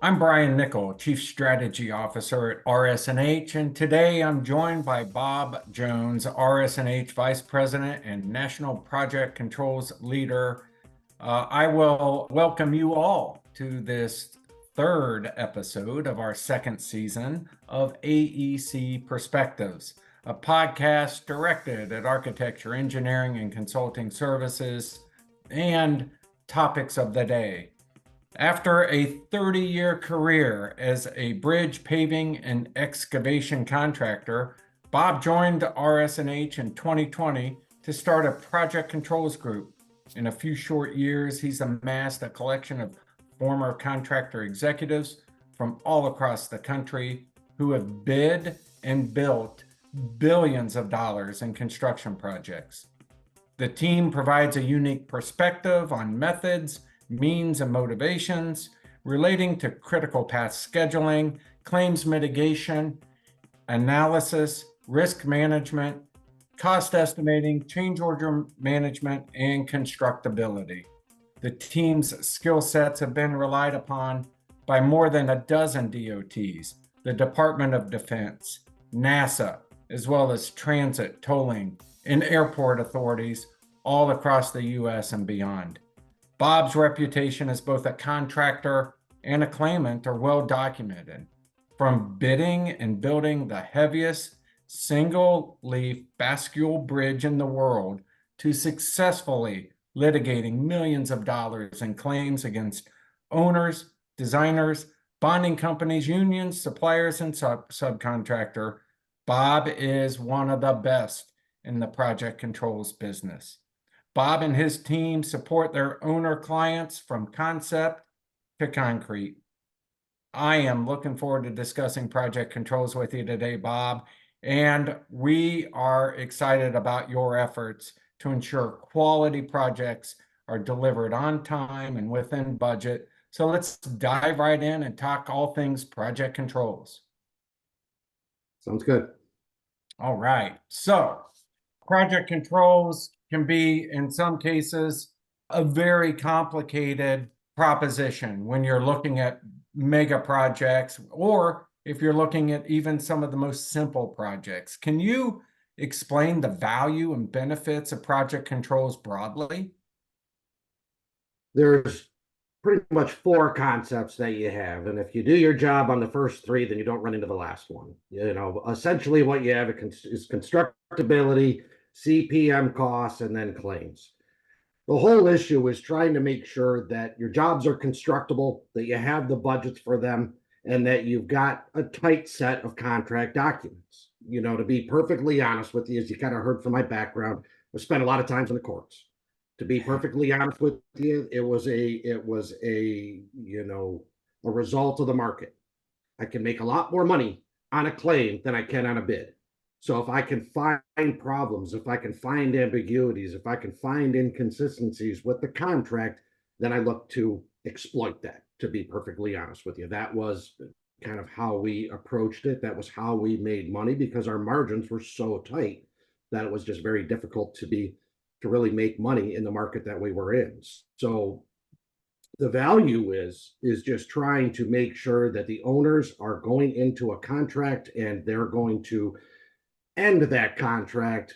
I'm Bryan Nicol, Chief Strategy Officer at RS&H, and today I'm joined by Bob Jones, RS&H Vice President and National Project Controls Leader. I will welcome you all to this third episode of our second season of AEC Perspectives, a podcast directed at architecture, engineering, and consulting services and topics of the day. After a 30-year career as a bridge paving and excavation contractor, Bob joined RS&H in 2020 to start a project controls group. In a few short years, he's amassed a collection of former contractor executives from all across the country who have bid and built billions of dollars in construction projects. The team provides a unique perspective on methods, means, and motivations relating to critical path scheduling, claims mitigation, analysis, risk management, cost estimating, change order management, and constructability. The team's skill sets have been relied upon by more than a dozen DOTs, the Department of Defense, NASA, as well as transit, tolling, and airport authorities all across the U.S. and beyond. Bob's reputation as both a contractor and a claimant are well documented. From bidding and building the heaviest single-leaf bascule bridge in the world to successfully litigating millions of dollars in claims against owners, designers, bonding companies, unions, suppliers, and subcontractor, Bob is one of the best in the project controls business. Bob and his team support their owner clients from concept to concrete. I am looking forward to discussing project controls with you today, Bob, and we are excited about your efforts to ensure quality projects are delivered on time and within budget. So let's dive right in and talk all things project controls. Sounds good. All right. So project controls can be, in some cases, a very complicated proposition when you're looking at mega projects, or if you're looking at even some of the most simple projects. Can you explain the value and benefits of project controls broadly? There's pretty much four concepts that you have. And if you do your job on the first three, then you don't run into the last one. Essentially what you have is constructability, CPM costs, and then claims. The whole issue is trying to make sure that your jobs are constructible, that you have the budgets for them, and that you've got a tight set of contract documents. To be perfectly honest with you, as you kind of heard from my background, I spent a lot of times in the courts. To be perfectly honest with you, it was a result of the market. I can make a lot more money on a claim than I can on a bid. So if I can find problems, if I can find ambiguities, if I can find inconsistencies with the contract, then I look to exploit that, to be perfectly honest with you. That was kind of how we approached it. That was how we made money, because our margins were so tight that it was just very difficult to really make money in the market that we were in. So the value is just trying to make sure that the owners are going into a contract and they're going to end that contract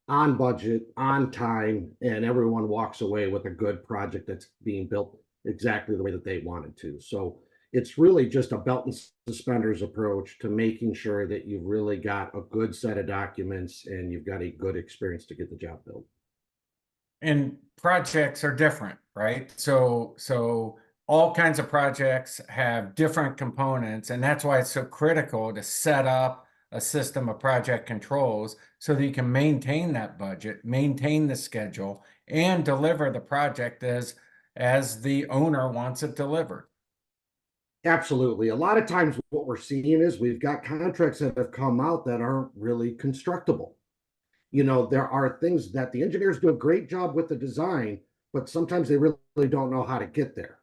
on budget, on time, and everyone walks away with a good project that's being built exactly the way that they wanted to. So it's really just a belt and suspenders approach to making sure that you've really got a good set of documents and you've got a good experience to get the job built. And projects are different, right? So all kinds of projects have different components, and that's why it's so critical to set up a system of project controls so that you can maintain that budget, maintain the schedule, and deliver the project as the owner wants it delivered. Absolutely. A lot of times what we're seeing is we've got contracts that have come out that aren't really constructible. There are things that the engineers do a great job with the design, but sometimes they really don't know how to get there.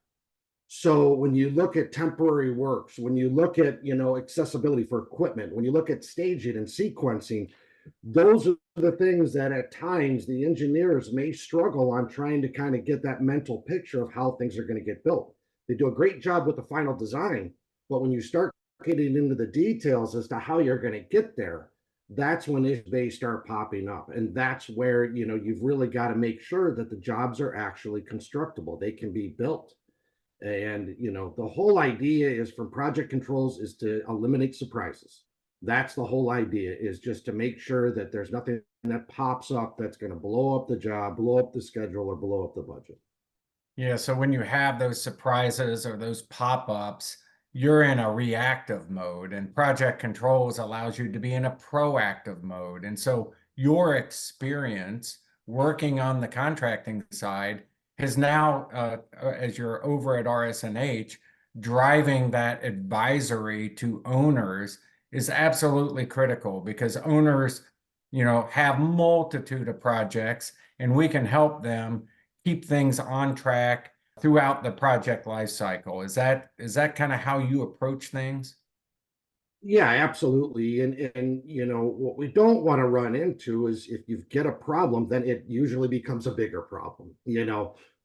So when you look at temporary works, when you look at, accessibility for equipment, when you look at staging and sequencing, those are the things that at times the engineers may struggle on trying to kind of get that mental picture of how things are going to get built. They do a great job with the final design, but when you start getting into the details as to how you're going to get there, that's when they start popping up. And that's where, you've really got to make sure that the jobs are actually constructible. They can be built. And, the whole idea is from project controls is to eliminate surprises. That's the whole idea, is just to make sure that there's nothing that pops up that's going to blow up the job, blow up the schedule, or blow up the budget. Yeah, so when you have those surprises or those pop-ups, you're in a reactive mode, and project controls allows you to be in a proactive mode. And so your experience working on the contracting side has now, as you're over at RS&H, driving that advisory to owners is absolutely critical, because owners, have multitude of projects, and we can help them keep things on track throughout the project life cycle. Is that kind of how you approach things? Yeah, absolutely. And what we don't want to run into is if you get a problem, then it usually becomes a bigger problem.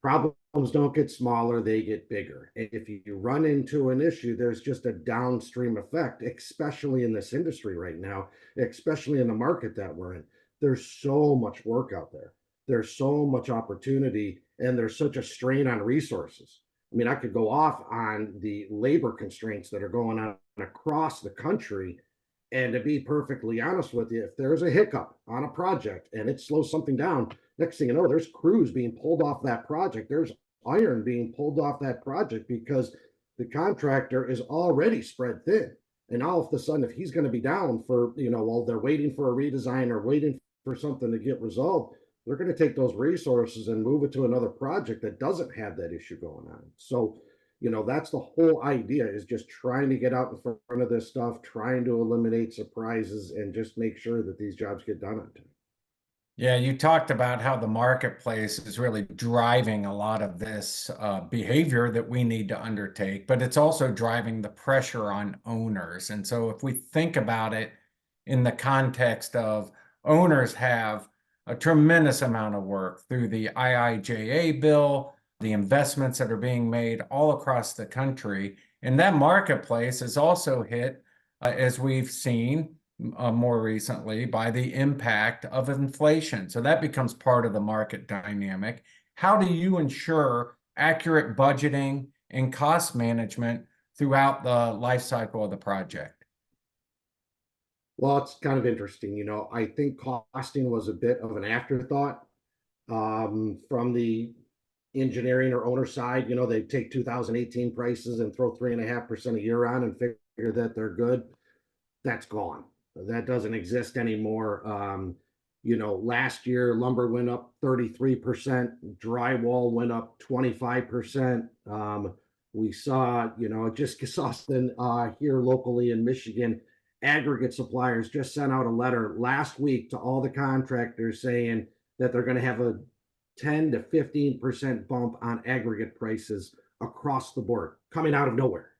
Problems don't get smaller, they get bigger. And if you run into an issue, there's just a downstream effect, especially in this industry right now, especially in the market that we're in. There's so much work out there. There's so much opportunity, and there's such a strain on resources. I mean, I could go off on the labor constraints that are going on across the country. And to be perfectly honest with you, if there's a hiccup on a project and it slows something down, next thing you know, there's crews being pulled off that project. There's iron being pulled off that project because the contractor is already spread thin. And all of a sudden, if he's going to be down for, while they're waiting for a redesign or waiting for something to get resolved, they're going to take those resources and move it to another project that doesn't have that issue going on. So, that's the whole idea, is just trying to get out in front of this stuff, trying to eliminate surprises, and just make sure that these jobs get done on time. Yeah, you talked about how the marketplace is really driving a lot of this behavior that we need to undertake, but it's also driving the pressure on owners. And so if we think about it in the context of owners have a tremendous amount of work through the IIJA bill, the investments that are being made all across the country, and that marketplace is also hit, as we've seen more recently, by the impact of inflation. So that becomes part of the market dynamic. How do you ensure accurate budgeting and cost management throughout the life cycle of the project? Well, it's kind of interesting. I think costing was a bit of an afterthought from the engineering or owner side. They take 2018 prices and throw 3.5% a year on and figure that they're good. That's gone. That doesn't exist anymore. Last year lumber went up 33%, drywall went up 25%. We saw, just something here locally in Michigan, aggregate suppliers just sent out a letter last week to all the contractors saying that they're going to have a 10 to 15% bump on aggregate prices across the board coming out of nowhere.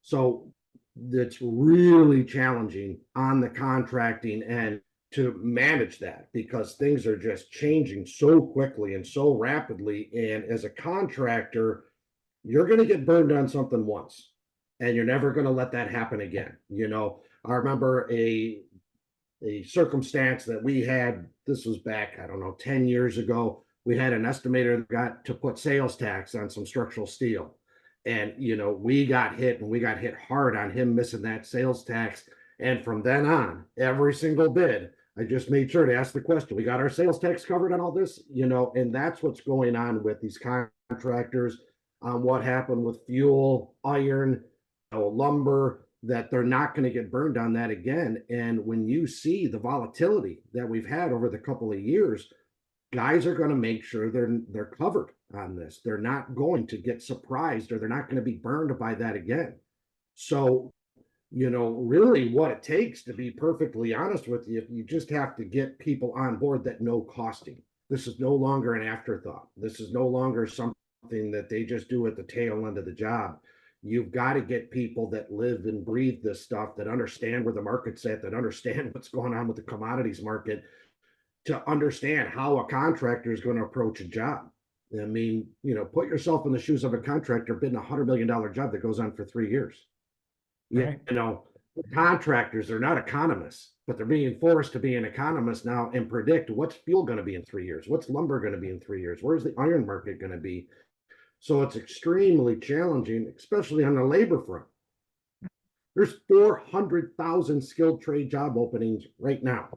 So that's really challenging on the contracting end to manage that, because things are just changing so quickly and so rapidly. And as a contractor, you're going to get burned on something once, and you're never going to let that happen again. I remember a circumstance that we had. This was back, I don't know, 10 years ago. We had an estimator that got to put sales tax on some structural steel. And, we got hit, and we got hit hard on him missing that sales tax. And from then on, every single bid, I just made sure to ask the question, we got our sales tax covered on all this, and that's what's going on with these contractors on what happened with fuel, iron, lumber, that they're not going to get burned on that again. And when you see the volatility that we've had over the couple of years, guys are going to make sure they're covered on this. They're not going to get surprised, or they're not going to be burned by that again. So, really what it takes, to be perfectly honest with you, you just have to get people on board that know costing. This is no longer an afterthought. This is no longer something that they just do at the tail end of the job. You've got to get people that live and breathe this stuff, that understand where the market's at, that understand what's going on with the commodities market, to understand how a contractor is going to approach a job. I mean, put yourself in the shoes of a contractor bidding $100 million job that goes on for 3 years. Right. Contractors are not economists, but they're being forced to be an economist now and predict what's fuel going to be in 3 years, what's lumber going to be in 3 years, where's the iron market going to be. So it's extremely challenging, especially on the labor front. There's 400,000 skilled trade job openings right now.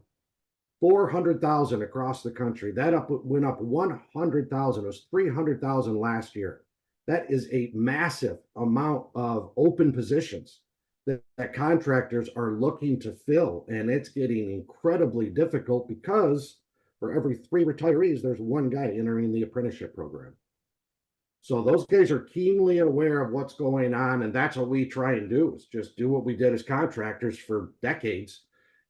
400,000 across the country. That went up 100,000. It was 300,000 last year. That is a massive amount of open positions that contractors are looking to fill, and it's getting incredibly difficult because for every 3 retirees, there's 1 guy entering the apprenticeship program. So those guys are keenly aware of what's going on, and that's what we try and do, is just do what we did as contractors for decades,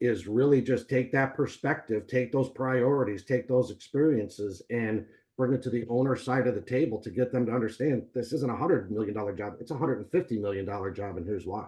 is really just take that perspective, take those priorities, take those experiences, and bring it to the owner side of the table to get them to understand this isn't $100 million job, it's $150 million job, and here's why.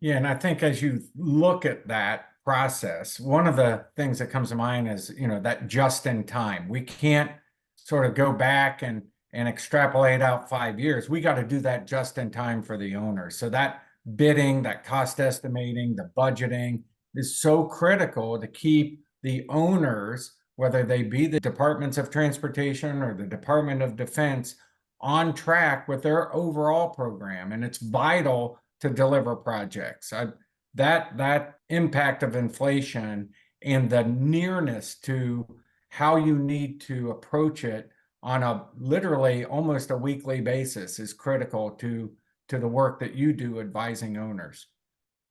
Yeah, and I think as you look at that process, one of the things that comes to mind is, that just in time. We can't sort of go back and extrapolate out 5 years. We got to do that just in time for the owner. So that bidding, that cost estimating, the budgeting is so critical to keep the owners, whether they be the departments of transportation or the Department of Defense, on track with their overall program. And it's vital to deliver projects. That impact of inflation and the nearness to how you need to approach it on a literally almost a weekly basis is critical to the work that you do advising owners.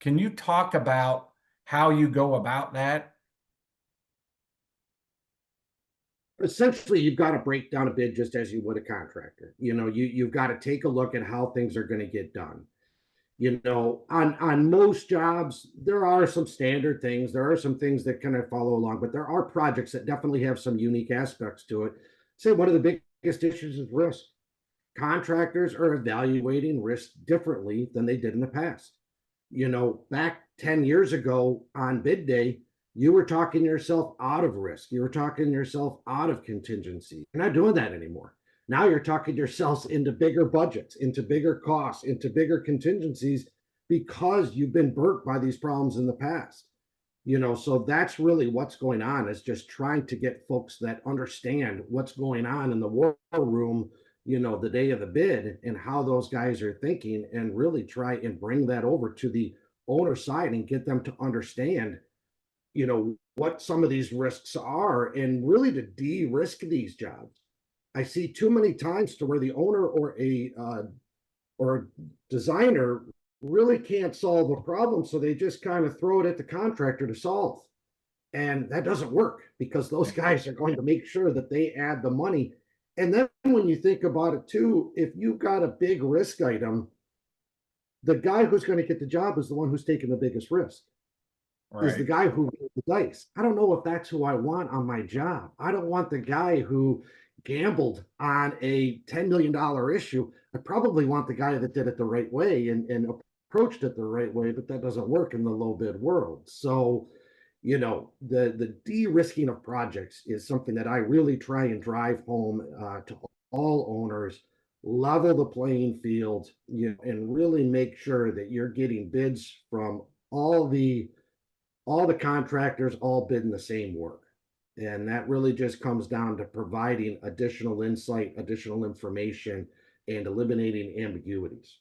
Can you talk about how you go about that? Essentially, you've got to break down a bid just as you would a contractor. You've got to take a look at how things are going to get done. On most jobs, there are some standard things. There are some things that kind of follow along, but there are projects that definitely have some unique aspects to it. Say one of the biggest issues is risk. Contractors are evaluating risk differently than they did in the past. Back 10 years ago on bid day, you were talking yourself out of risk. You were talking yourself out of contingency. You're not doing that anymore. Now you're talking yourselves into bigger budgets, into bigger costs, into bigger contingencies because you've been burnt by these problems in the past. So that's really what's going on, is just trying to get folks that understand what's going on in the war room, the day of the bid, and how those guys are thinking, and really try and bring that over to the owner side and get them to understand, what some of these risks are, and really to de-risk these jobs. I see too many times to where the owner or a designer really can't solve a problem, so they just kind of throw it at the contractor to solve. And that doesn't work, because those guys are going to make sure that they add the money. And then when you think about it too, if you've got a big risk item, the guy who's going to get the job is the one who's taking the biggest risk. Right. Is the guy who rolled the dice. I don't know if that's who I want on my job. I don't want the guy who gambled on a $10 million issue. I probably want the guy that did it the right way and approached it the right way, but that doesn't work in the low bid world. So, the de-risking of projects is something that I really try and drive home to all owners. Level the playing field, and really make sure that you're getting bids from all the contractors, all bidding the same work. And that really just comes down to providing additional insight, additional information, and eliminating ambiguities.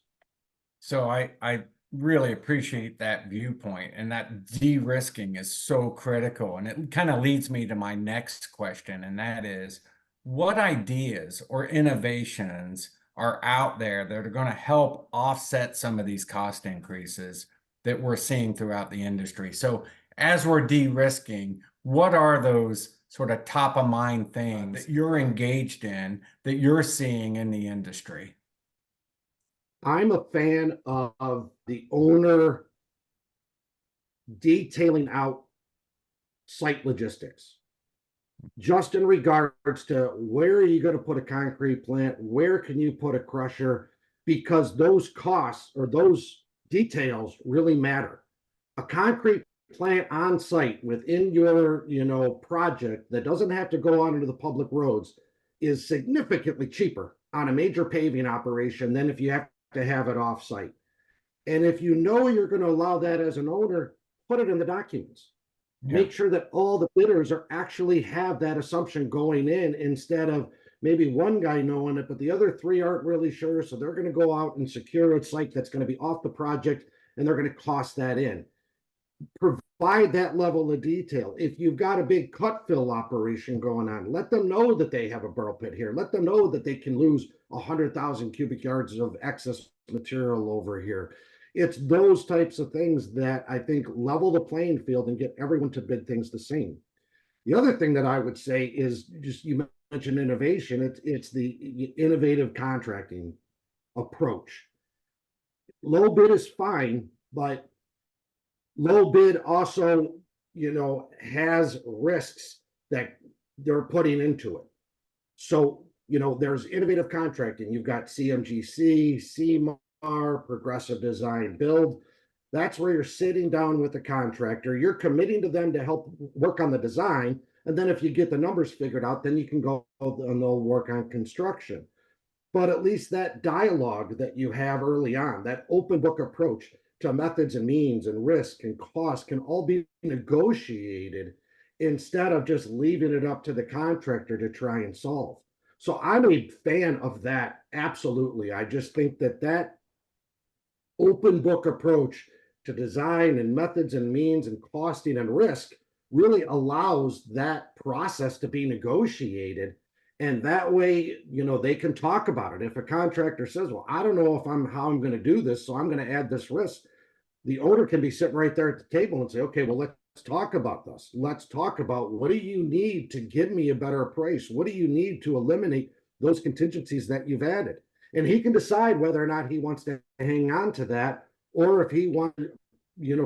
So I really appreciate that viewpoint, and that de-risking is so critical. And it kind of leads me to my next question, and that is, what ideas or innovations are out there that are going to help offset some of these cost increases that we're seeing throughout the industry? So as we're de-risking, what are those sort of top of mind things that you're engaged in, that you're seeing in the industry? I'm a fan of the owner detailing out site logistics, just in regards to where are you going to put a concrete plant, where can you put a crusher, because those costs or those details really matter. A concrete plant on site within your project that doesn't have to go out into the public roads is significantly cheaper on a major paving operation than if you have to have it offsite. And if you know you're going to allow that as an owner, put it in the documents. Yeah. Make sure that all the bidders are actually have that assumption going in instead of maybe one guy knowing it, but the other three aren't really sure. So they're going to go out and secure a site that's going to be off the project and they're going to cost that in. Provide that level of detail. If you've got a big cut fill operation going on, let them know that they have a burrow pit here. Let them know that they can lose 100,000 cubic yards of excess material over here. It's those types of things that I think level the playing field and get everyone to bid things the same. The other thing that I would say is just you mentioned innovation. It's the innovative contracting approach. Low bid is fine, but low bid also, has risks that they're putting into it. So, there's innovative contracting. You've got CMGC, CMAR, progressive design build. That's where you're sitting down with the contractor. You're committing to them to help work on the design. And then if you get the numbers figured out, then you can go and they'll work on construction. But at least that dialogue that you have early on, that open book approach to methods and means and risk and cost can all be negotiated instead of just leaving it up to the contractor to try and solve. So I'm a fan of that. Absolutely. I just think that open book approach to design and methods and means and costing and risk really allows that process to be negotiated. And that way, they can talk about it. If a contractor says, well, I don't know how I'm going to do this, so I'm going to add this risk, the owner can be sitting right there at the table and say, okay, well, let's talk about this. Let's talk about what do you need to give me a better price? What do you need to eliminate those contingencies that you've added? And he can decide whether or not he wants to hang on to that, or if he wants to,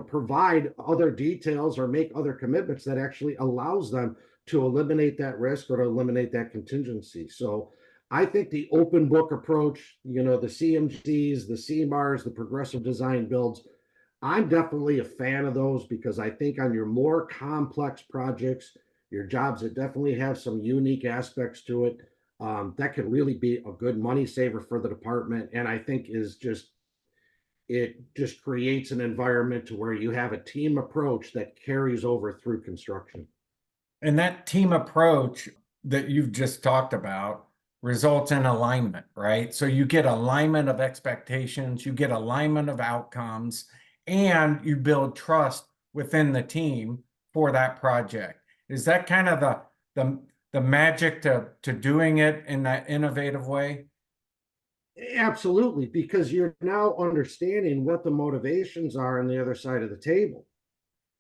provide other details or make other commitments that actually allows them to eliminate that risk or to eliminate that contingency. So I think the open book approach, the CMCs, the CMARs, the progressive design builds, I'm definitely a fan of those because I think on your more complex projects, your jobs that definitely have some unique aspects to it, that could really be a good money saver for the department. And I think it just creates an environment to where you have a team approach that carries over through construction. And that team approach that you've just talked about results in alignment, right? So you get alignment of expectations, you get alignment of outcomes, and you build trust within the team for that project. Is that kind of the magic to doing it in that innovative way? Absolutely, because you're now understanding what the motivations are on the other side of the table.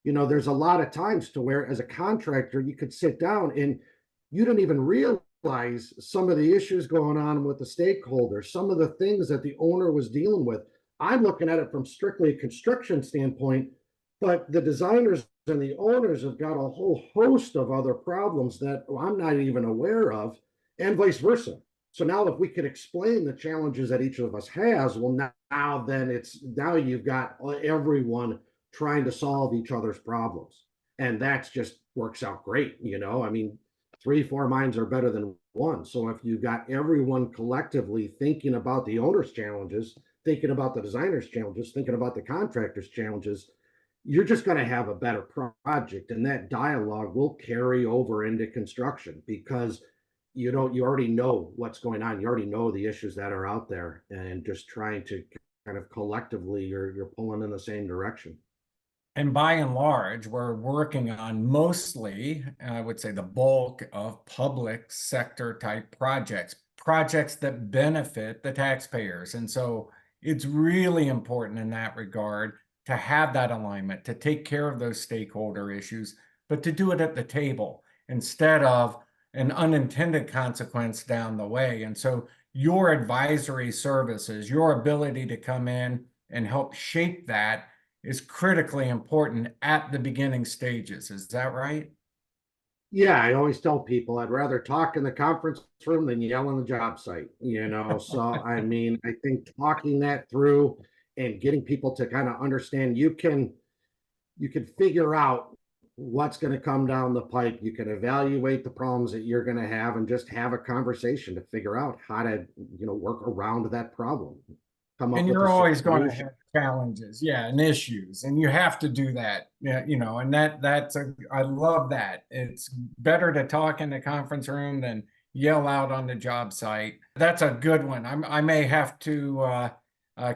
There's a lot of times to where as a contractor, you could sit down and you don't even realize some of the issues going on with the stakeholders, some of the things that the owner was dealing with. I'm looking at it from strictly a construction standpoint, but the designers and the owners have got a whole host of other problems that I'm not even aware of, and vice versa. So now if we could explain the challenges that each of us has, well, now you've got everyone trying to solve each other's problems. And that's just works out great. I mean, 3, 4 minds are better than one. So if you've got everyone collectively thinking about the owner's challenges, thinking about the designer's challenges, thinking about the contractor's challenges, you're just going to have a better project. And that dialogue will carry over into construction because you already know what's going on. You already know the issues that are out there and just trying to kind of collectively, you're pulling in the same direction. And by and large, we're working on mostly, I would say, the bulk of public sector type projects, projects that benefit the taxpayers. And so it's really important in that regard to have that alignment, to take care of those stakeholder issues, but to do it at the table instead of an unintended consequence down the way. And so your advisory services, your ability to come in and help shape that is critically important at the beginning stages. Is that right? Yeah, I always tell people I'd rather talk in the conference room than yell on the job site. So I mean, I think talking that through and getting people to kind of understand you can figure out what's going to come down the pipe. You can evaluate the problems that you're going to have and just have a conversation to figure out how to, work around that problem, come up And with a you're always going to solution. have challenges, yeah, and issues, and you have to do that. Yeah, and I love that. It's better to talk in the conference room than yell out on the job site. That's a good one. I may have to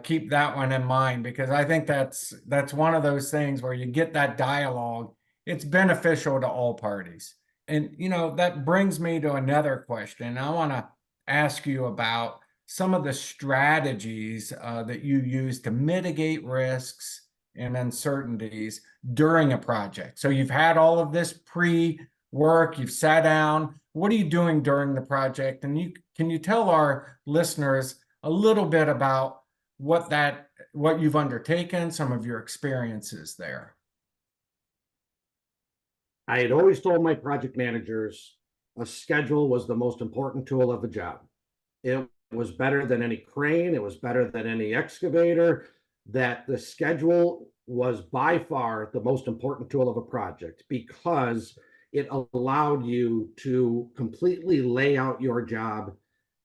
keep that one in mind, because I think that's one of those things where you get that dialogue. It's beneficial to all parties. And that brings me to another question. I want to ask you about some of the strategies that you use to mitigate risks and uncertainties during a project. So you've had all of this pre-work, you've sat down. What are you doing during the project? And can you tell our listeners a little bit about what you've undertaken, some of your experiences there? I had always told my project managers a schedule was the most important tool of the job. It was better than any crane, it was better than any excavator, that the schedule was by far the most important tool of a project because it allowed you to completely lay out your job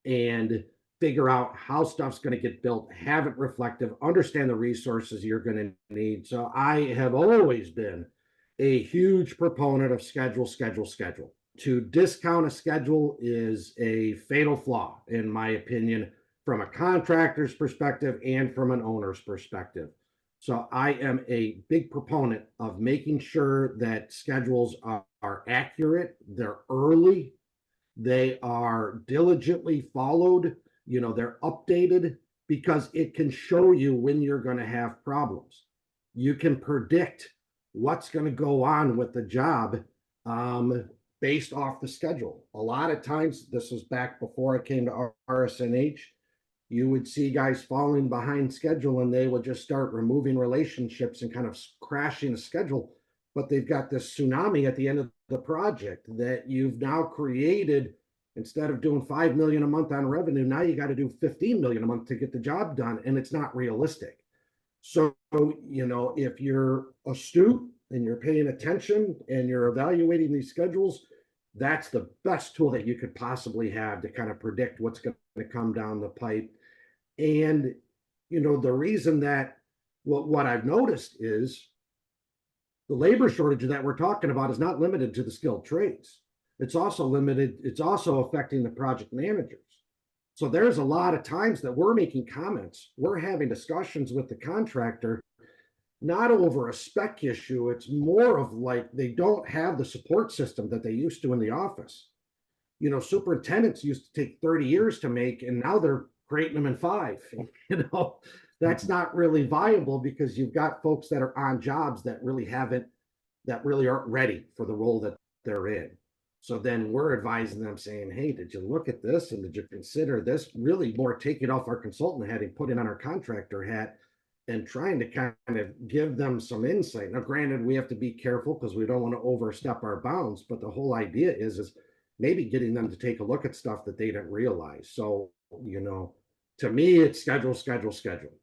and figure out how stuff's going to get built, have it reflective, understand the resources you're going to need. So I have always been a huge proponent of schedule. To discount a schedule is a fatal flaw, in my opinion, from a contractor's perspective and from an owner's perspective. So I am a big proponent of making sure that schedules are accurate, they're early, they are diligently followed, they're updated, because it can show you when you're going to have problems. You can predict what's going to go on with the job based off the schedule. A lot of times, this was back before I came to RS&H, you would see guys falling behind schedule and they would just start removing relationships and kind of crashing the schedule. But they've got this tsunami at the end of the project that you've now created. Instead of doing 5 million a month on revenue, now you got to do 15 million a month to get the job done, and it's not realistic. So, if you're astute and you're paying attention and you're evaluating these schedules, that's the best tool that you could possibly have to kind of predict what's going to come down the pipe. And, the reason that what I've noticed is the labor shortage that we're talking about is not limited to the skilled trades. It's also affecting the project managers. So there's a lot of times that we're making comments, we're having discussions with the contractor, not over a spec issue. It's more of like they don't have the support system that they used to in the office. Superintendents used to take 30 years to make, and now they're creating them in 5. That's not really viable because you've got folks that are on jobs that really aren't ready for the role that they're in. So then we're advising them saying, hey, did you look at this? And did you consider this? Really more taking off our consultant hat and putting on our contractor hat and trying to kind of give them some insight. Now, granted, we have to be careful because we don't want to overstep our bounds, but the whole idea is maybe getting them to take a look at stuff that they didn't realize. So, to me, it's schedule.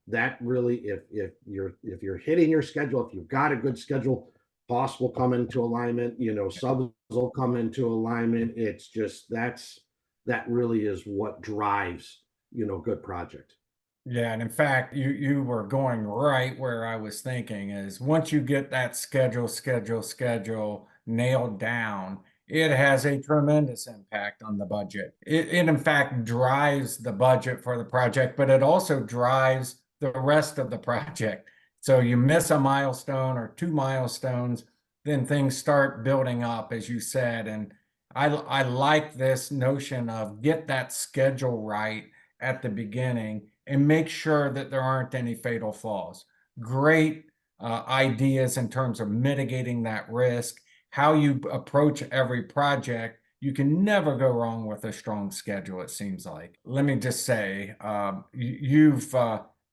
That really, if you're hitting your schedule, if you've got a good schedule, costs will come into alignment, subs will come into alignment. It's just that really is what drives, good project. Yeah, and in fact, you were going right where I was thinking is once you get that schedule nailed down, it has a tremendous impact on the budget. It in fact drives the budget for the project, but it also drives the rest of the project. So you miss a milestone or 2 milestones, then things start building up, as you said. And I like this notion of get that schedule right at the beginning and make sure that there aren't any fatal flaws. Great ideas in terms of mitigating that risk, how you approach every project. You can never go wrong with a strong schedule, it seems like. Let me just say, you've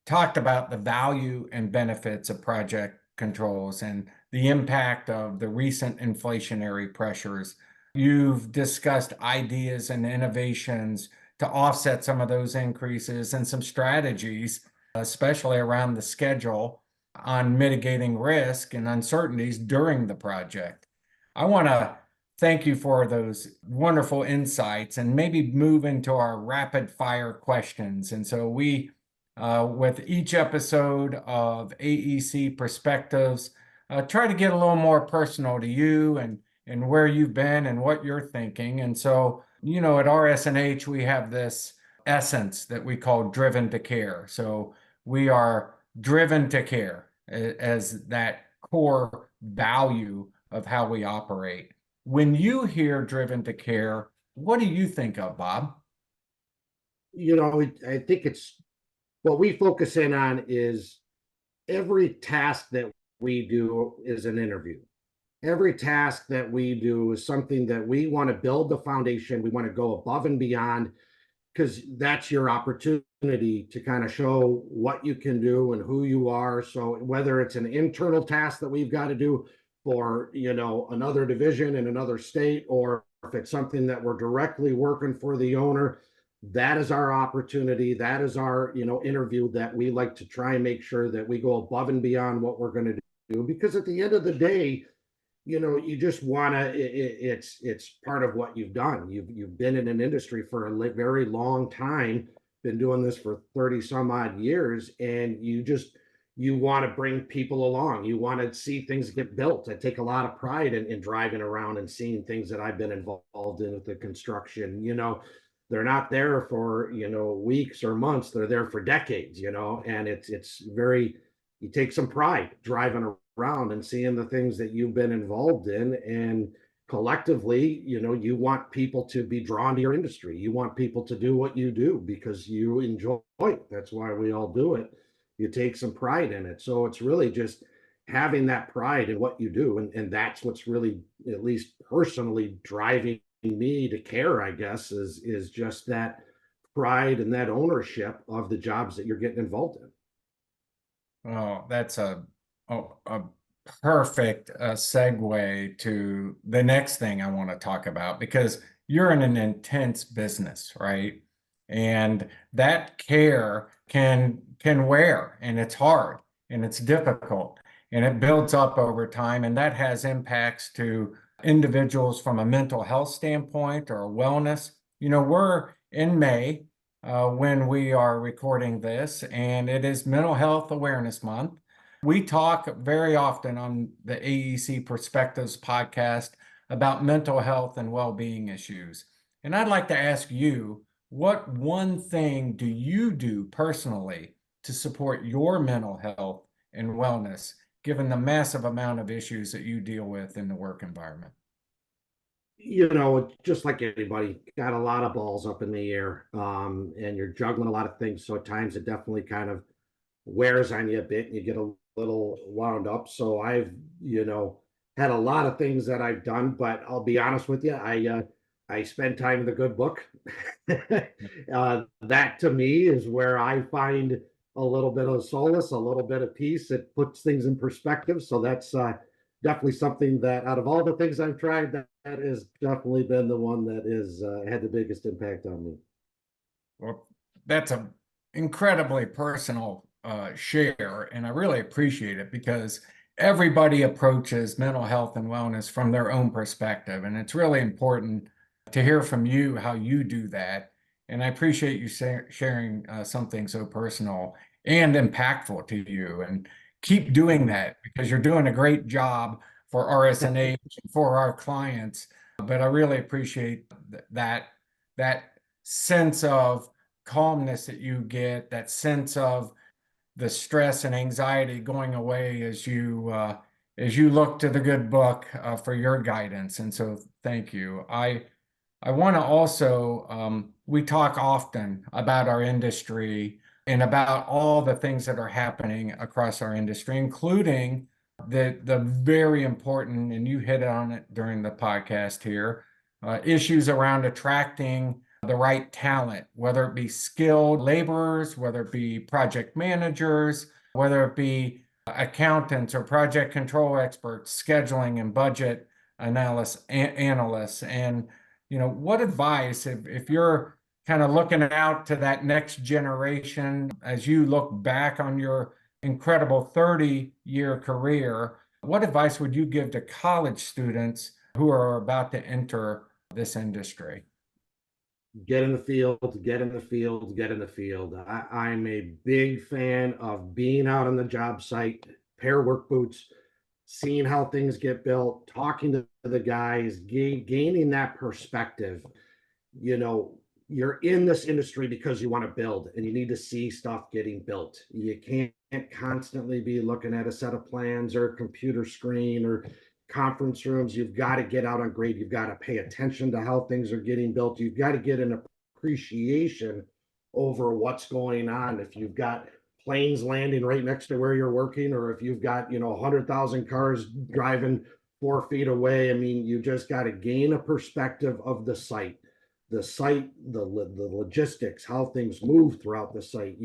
talked about the value and benefits of project controls and the impact of the recent inflationary pressures. You've discussed ideas and innovations to offset some of those increases and some strategies, especially around the schedule on mitigating risk and uncertainties during the project. I want to thank you for those wonderful insights and maybe move into our rapid fire questions. And so with each episode of AEC Perspectives, try to get a little more personal to you and where you've been and what you're thinking. And so, at RS&H, we have this essence that we call driven to care. So we are driven to care as that core value of how we operate. When you hear driven to care, what do you think of, Bob? I think it's what we focus in on is every task that we do is an interview. Every task that we do is something that we want to build the foundation. We want to go above and beyond because that's your opportunity to kind of show what you can do and who you are. So whether it's an internal task that we've got to do for, another division in another state, or if it's something that we're directly working for the owner, that is our opportunity. That is our, interview that we like to try and make sure that we go above and beyond what we're going to do. Because at the end of the day, you just want to, it's part of what you've done. You've been in an industry for a very long time, been doing this for 30 some odd years, and you want to bring people along. You want to see things get built. I take a lot of pride in driving around and seeing things that I've been involved in with the construction. They're not there for, weeks or months. They're there for decades, and it's very, you take some pride driving around and seeing the things that you've been involved in. And collectively, you want people to be drawn to your industry. You want people to do what you do because you enjoy it. That's why we all do it. You take some pride in it. So it's really just having that pride in what you do. And that's what's really, at least personally, driving me to care, I guess, is just that pride and that ownership of the jobs that you're getting involved in. Oh, that's a perfect segue to the next thing I want to talk about because you're in an intense business, right? And that care can wear, and it's hard, and it's difficult, and it builds up over time, and that has impacts to individuals from a mental health standpoint or wellness. We're in May when we are recording this, and it is Mental Health Awareness Month. We talk very often on the AEC Perspectives podcast about mental health and well-being issues. And I'd like to ask you, what one thing do you do personally to support your mental health and wellness, given the massive amount of issues that you deal with in the work environment? Just like anybody, got a lot of balls up in the air, and you're juggling a lot of things. So at times it definitely kind of wears on you a bit and you get a little wound up. So I've, had a lot of things that I've done, but I'll be honest with you, I spend time in the good book. That to me is where I find a little bit of solace, a little bit of peace. It puts things in perspective. So that's definitely something that out of all the things I've tried, that has definitely been the one that is had the biggest impact on me. Well, that's an incredibly personal share, and I really appreciate it because everybody approaches mental health and wellness from their own perspective, and it's really important to hear from you how you do that. And I appreciate you sharing something so personal and impactful to you, and keep doing that because you're doing a great job for RS&H and for our clients. But I really appreciate that sense of calmness that you get, that sense of the stress and anxiety going away as you look to the good book for your guidance. And so thank you. I want to also we talk often about our industry and about all the things that are happening across our industry, including the very important, and you hit on it during the podcast here, issues around attracting the right talent, whether it be skilled laborers, whether it be project managers, whether it be accountants or project control experts, scheduling and budget analysts. And, what advice, if you're kind of looking out to that next generation, as you look back on your incredible 30-year career, what advice would you give to college students who are about to enter this industry? Get in the field, get in the field, get in the field. I'm a big fan of being out on the job site, pair work boots, seeing how things get built, talking to the guys, gaining that perspective. You know, you're in this industry because you want to build and you need to see stuff getting built. You can't constantly be looking at a set of plans or a computer screen or conference rooms. You've got to get out on grade. You've got to pay attention to how things are getting built. You've got to get an appreciation over what's going on. If you've got planes landing right next to where you're working, or if you've got, 100,000 cars driving 4 feet away, I mean, you just got to gain a perspective of the site, the logistics, how things move throughout the site.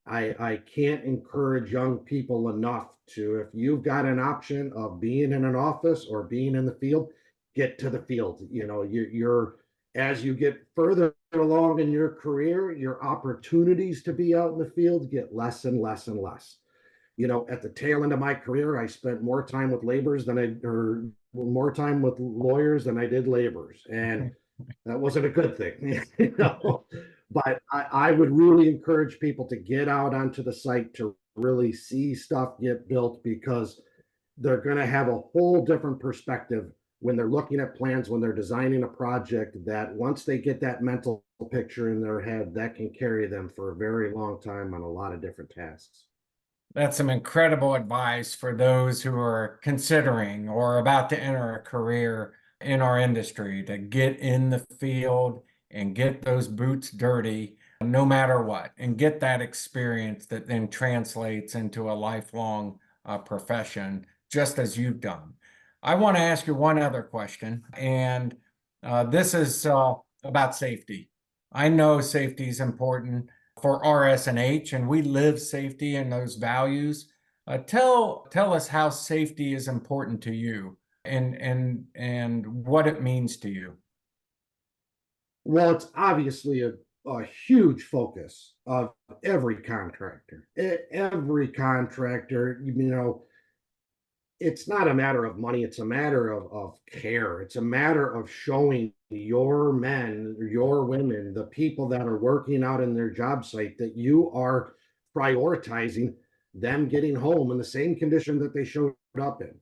I can't encourage young people enough to, if you've got an option of being in an office or being in the field, get to the field. You're as you get further along in your career, your opportunities to be out in the field get less and less and less. At the tail end of my career, I spent more time with more time with lawyers than I did laborers. And that wasn't a good thing, But I would really encourage people to get out onto the site to really see stuff get built, because they're going to have a whole different perspective when they're looking at plans, when they're designing a project, that once they get that mental picture in their head, that can carry them for a very long time on a lot of different tasks. That's some incredible advice for those who are considering or about to enter a career in our industry, to get in the field and get those boots dirty no matter what, and get that experience that then translates into a lifelong profession, just as you've done. I want to ask you one other question, and this is about safety. I know safety is important for RS&H, and we live safety and those values. Tell us how safety is important to you, and what it means to you. Well, it's obviously a huge focus of every contractor. Every contractor, it's not a matter of money, it's a matter of care. It's a matter of showing your men, your women, the people that are working out in their job site, that you are prioritizing them getting home in the same condition that they showed up in.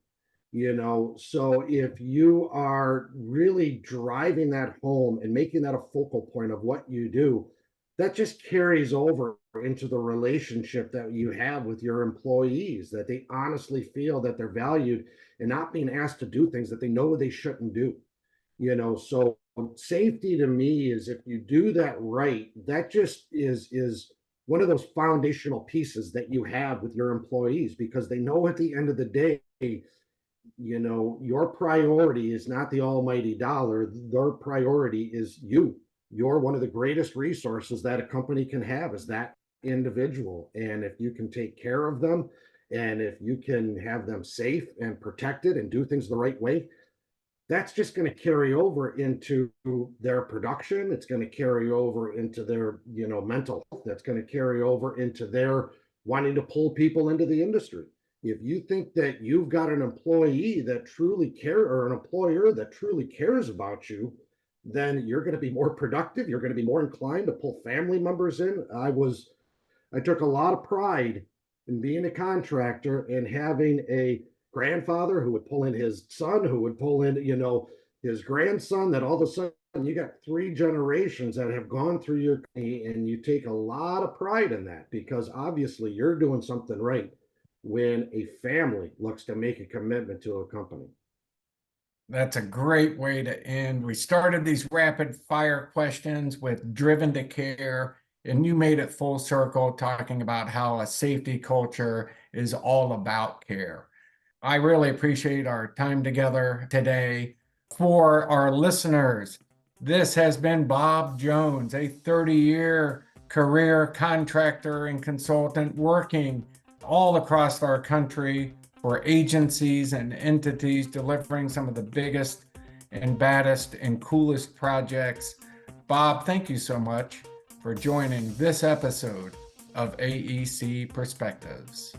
So if you are really driving that home and making that a focal point of what you do, that just carries over into the relationship that you have with your employees, that they honestly feel that they're valued and not being asked to do things that they know they shouldn't do. So safety to me is, if you do that right, that just is one of those foundational pieces that you have with your employees, because they know at the end of the day, your priority is not the almighty dollar. Their priority is you. You're one of the greatest resources that a company can have, is that individual. And if you can take care of them, and if you can have them safe and protected and do things the right way, that's just going to carry over into their production. It's going to carry over into their, mental health. That's going to carry over into their wanting to pull people into the industry. If you think that you've got an employee that truly care, or an employer that truly cares about you, then you're going to be more productive. You're going to be more inclined to pull family members in. I took a lot of pride in being a contractor and having a grandfather who would pull in his son, who would pull in, his grandson, that all of a sudden you got 3 generations that have gone through your company, and you take a lot of pride in that, because obviously you're doing something right when a family looks to make a commitment to a company. That's a great way to end. We started these rapid fire questions with driven to care, and you made it full circle, talking about how a safety culture is all about care. I really appreciate our time together today. For our listeners, this has been Bob Jones, a 30-year career contractor and consultant working all across our country for agencies and entities, delivering some of the biggest and baddest and coolest projects. Bob, thank you so much for joining this episode of AEC Perspectives.